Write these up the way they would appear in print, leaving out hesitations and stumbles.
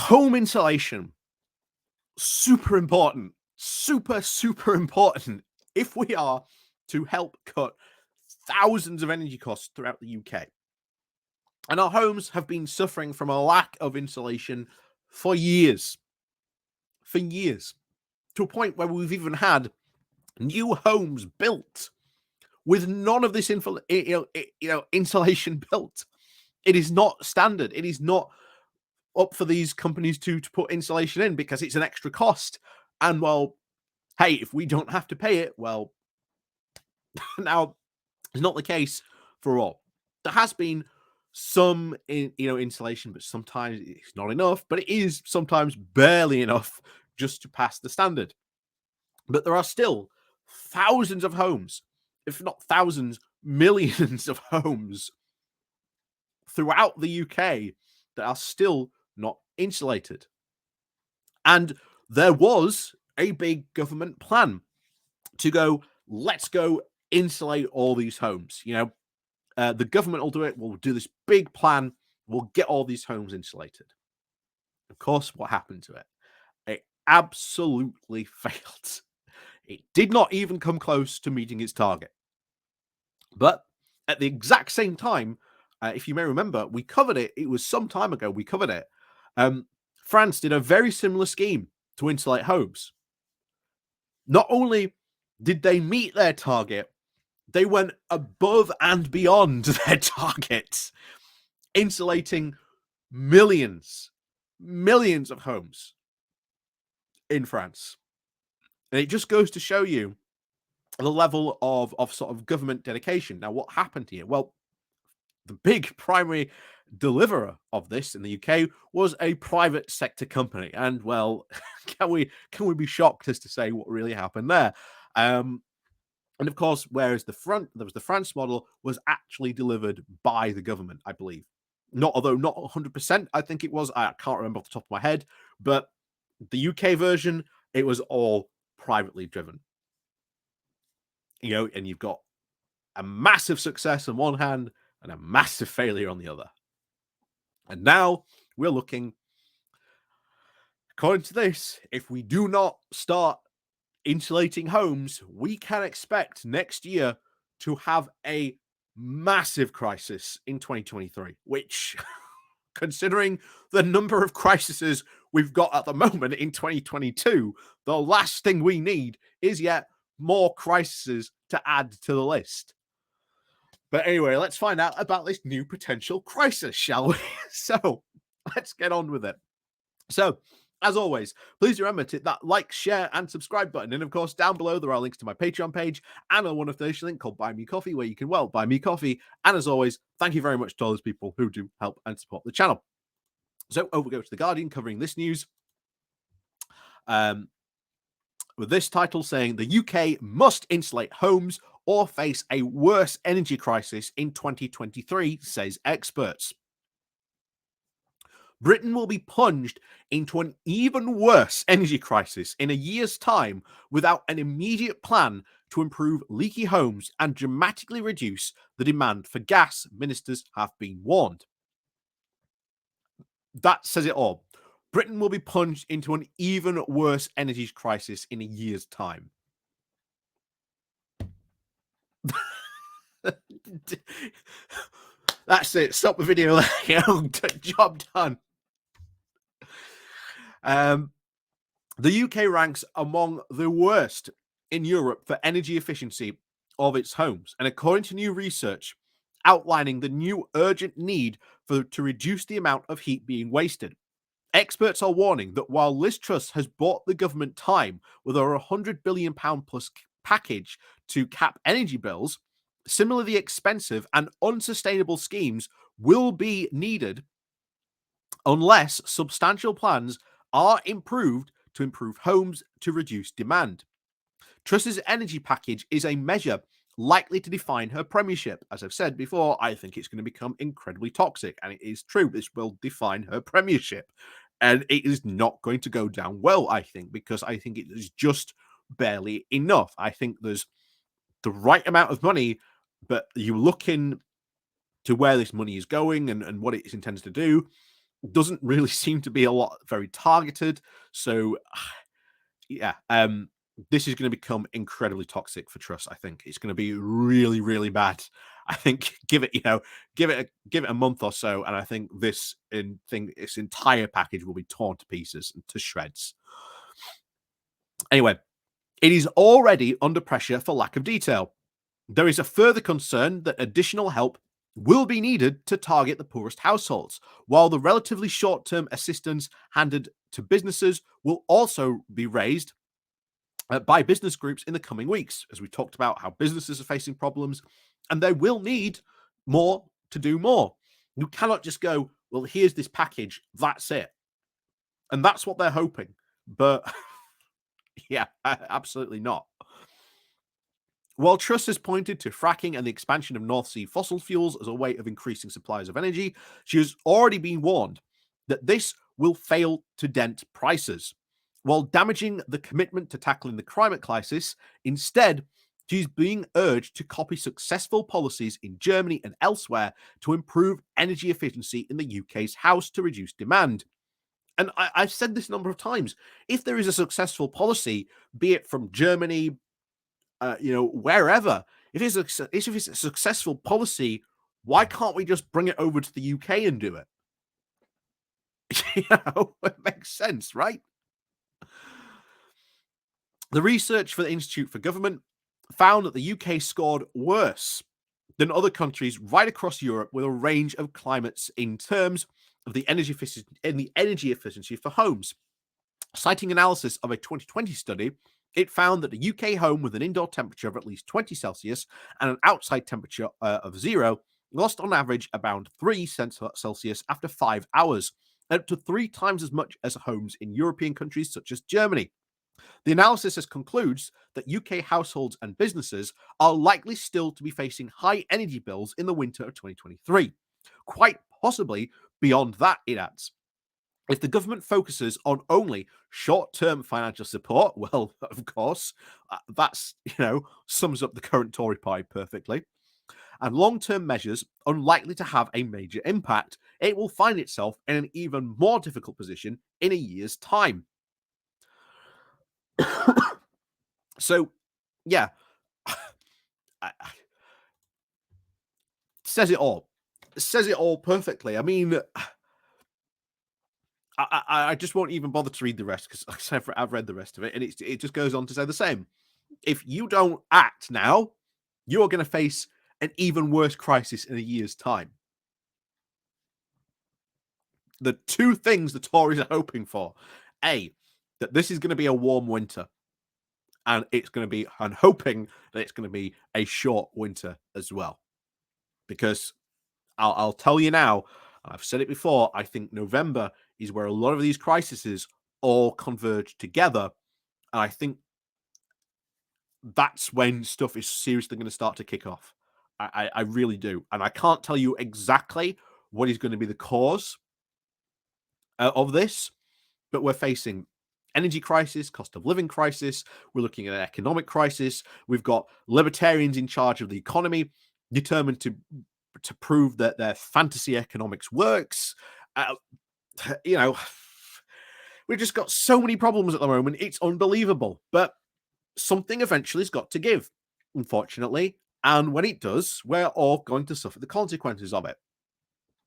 home insulation, super important, super important if we are to help cut thousands of energy costs throughout the UK. And our homes have been suffering from a lack of insulation for years. To a point where we've even had new homes built with none of this insulation built. It is not standard. It is not up for these companies to put insulation in because it's an extra cost. And well, hey, if we don't have to pay it, well, now it's not the case for all. There has been some insulation, but sometimes it's not enough, but it is sometimes barely enough just to pass the standard. But there are still thousands of homes, if not thousands, millions of homes throughout the UK that are still not insulated. And there was a big government plan to go, let's go insulate all these homes. The government will do it. We'll do this big plan. We'll get all these homes insulated. Of course, what happened to it? It absolutely failed. It did not even come close to meeting its target. But at the exact same time, if you may remember, we covered it. It was some time ago. We covered it. France did a very similar scheme to insulate homes. Not only did they meet their target, they went above and beyond their targets, insulating millions of homes in France. And it just goes to show you the level of sort of government dedication. Now, what happened here? Well, the big primary deliverer of this in the UK was a private sector company. And well, can we be shocked as to say what really happened there? And of course, whereas the France model was actually delivered by the government, I believe. Although not 100%, I think it was. I can't remember off the top of my head. But the UK version, it was all privately driven. And you've got a massive success on one hand and a massive failure on the other. And now we're looking, according to this, if we do not start insulating homes, we can expect next year to have a massive crisis in 2023, which, considering the number of crises we've got at the moment in 2022, the last thing we need is yet more crises to add to the list. But anyway, let's find out about this new potential crisis, shall we? So let's get on with it. So, as always, please remember to hit that like, share, and subscribe button. And of course, down below, there are links to my Patreon page and a one-off donation link called Buy Me Coffee, where you can, buy me coffee. And as always, thank you very much to all those people who do help and support the channel. So, over we go to The Guardian, covering this news. With this title saying, the UK must insulate homes or face a worse energy crisis in 2023, says experts. Britain will be plunged into an even worse energy crisis in a year's time without an immediate plan to improve leaky homes and dramatically reduce the demand for gas, ministers have been warned. That says it all. Britain will be plunged into an even worse energy crisis in a year's time. That's it. Stop the video there. Job done. The UK ranks among the worst in Europe for energy efficiency of its homes. And according to new research outlining the new urgent need to reduce the amount of heat being wasted, experts are warning that while Liz Truss has bought the government time with a £100 billion plus package to cap energy bills, similarly expensive and unsustainable schemes will be needed unless substantial plans are improved to improve homes to reduce demand. Truss's energy package is a measure likely to define her premiership. As I've said before, I think it's going to become incredibly toxic, and it is true. This will define her premiership, and it is not going to go down well, I think, because I think it is just barely enough. I think there's the right amount of money, but you look in to where this money is going and what it's intended to do, doesn't really seem to be a lot very targeted. So yeah, this is going to become incredibly toxic for Truss. I think it's going to be really, really bad. I think give it a month or so, and I think this entire package will be torn to pieces and to shreds. Anyway, it is already under pressure for lack of detail. There is a further concern that additional help will be needed to target the poorest households, while the relatively short-term assistance handed to businesses will also be raised by business groups in the coming weeks, as we talked about how businesses are facing problems, and they will need more to do more. You cannot just go, well, here's this package, that's it. And that's what they're hoping. But yeah, absolutely not. While Truss has pointed to fracking and the expansion of North Sea fossil fuels as a way of increasing supplies of energy, she has already been warned that this will fail to dent prices. While damaging the commitment to tackling the climate crisis, instead, she's being urged to copy successful policies in Germany and elsewhere to improve energy efficiency in the UK's house to reduce demand. And I've said this a number of times. If there is a successful policy, be it from Germany, wherever, if it's a successful policy, why can't we just bring it over to the UK and do it? It makes sense, right? The research for the Institute for Government found that the UK scored worse than other countries right across Europe with a range of climates in terms of the energy efficiency for homes. Citing analysis of a 2020 study, it found that a UK home with an indoor temperature of at least 20 Celsius and an outside temperature of 0 lost on average about 3 Celsius after 5 hours, up to 3 times as much as homes in European countries such as Germany. The analysis concludes that UK households and businesses are likely still to be facing high energy bills in the winter of 2023. Quite possibly beyond that, it adds. If the government focuses on only short-term financial support, well, of course, that's, sums up the current Tory party perfectly, and long-term measures unlikely to have a major impact, it will find itself in an even more difficult position in a year's time. So, yeah, says it all. Says it all perfectly. I mean, I just won't even bother to read the rest because, like I said, I've read the rest of it, and it just goes on to say the same. If you don't act now, you are going to face an even worse crisis in a year's time. The two things the Tories are hoping for: A, that this is going to be a warm winter, and and hoping that it's going to be a short winter as well. Because I'll tell you now, I've said it before, I think November is where a lot of these crises all converge together. And I think that's when stuff is seriously going to start to kick off. I really do. And I can't tell you exactly what is going to be the cause of this, but we're facing energy crisis, cost of living crisis. We're looking at an economic crisis. We've got libertarians in charge of the economy, determined to prove that their fantasy economics works. We've just got so many problems at the moment. It's unbelievable. But something eventually has got to give, unfortunately. And when it does, we're all going to suffer the consequences of it.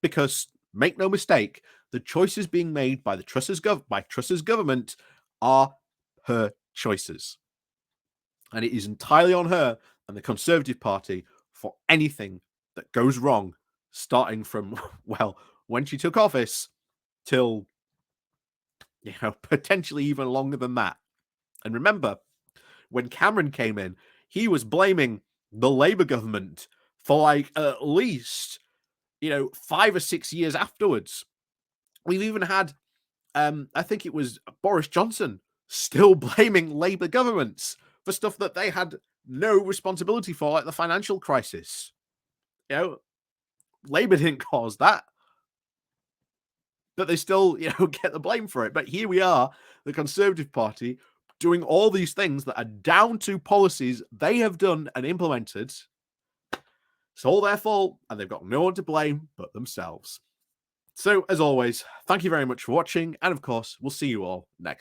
Because, make no mistake, the choices being made by Truss's government are her choices. And it is entirely on her and the Conservative Party for anything that goes wrong, starting from, well, when she took office till, potentially even longer than that. And remember, when Cameron came in, he was blaming the Labour government for at least, 5 or 6 years afterwards. We've even had, I think it was Boris Johnson still blaming Labour governments for stuff that they had no responsibility for, like the financial crisis. Labour didn't cause that, but they still, get the blame for it. But here we are, the Conservative Party, doing all these things that are down to policies they have done and implemented. It's all their fault, and they've got no one to blame but themselves. So, as always, thank you very much for watching. And of course, we'll see you all next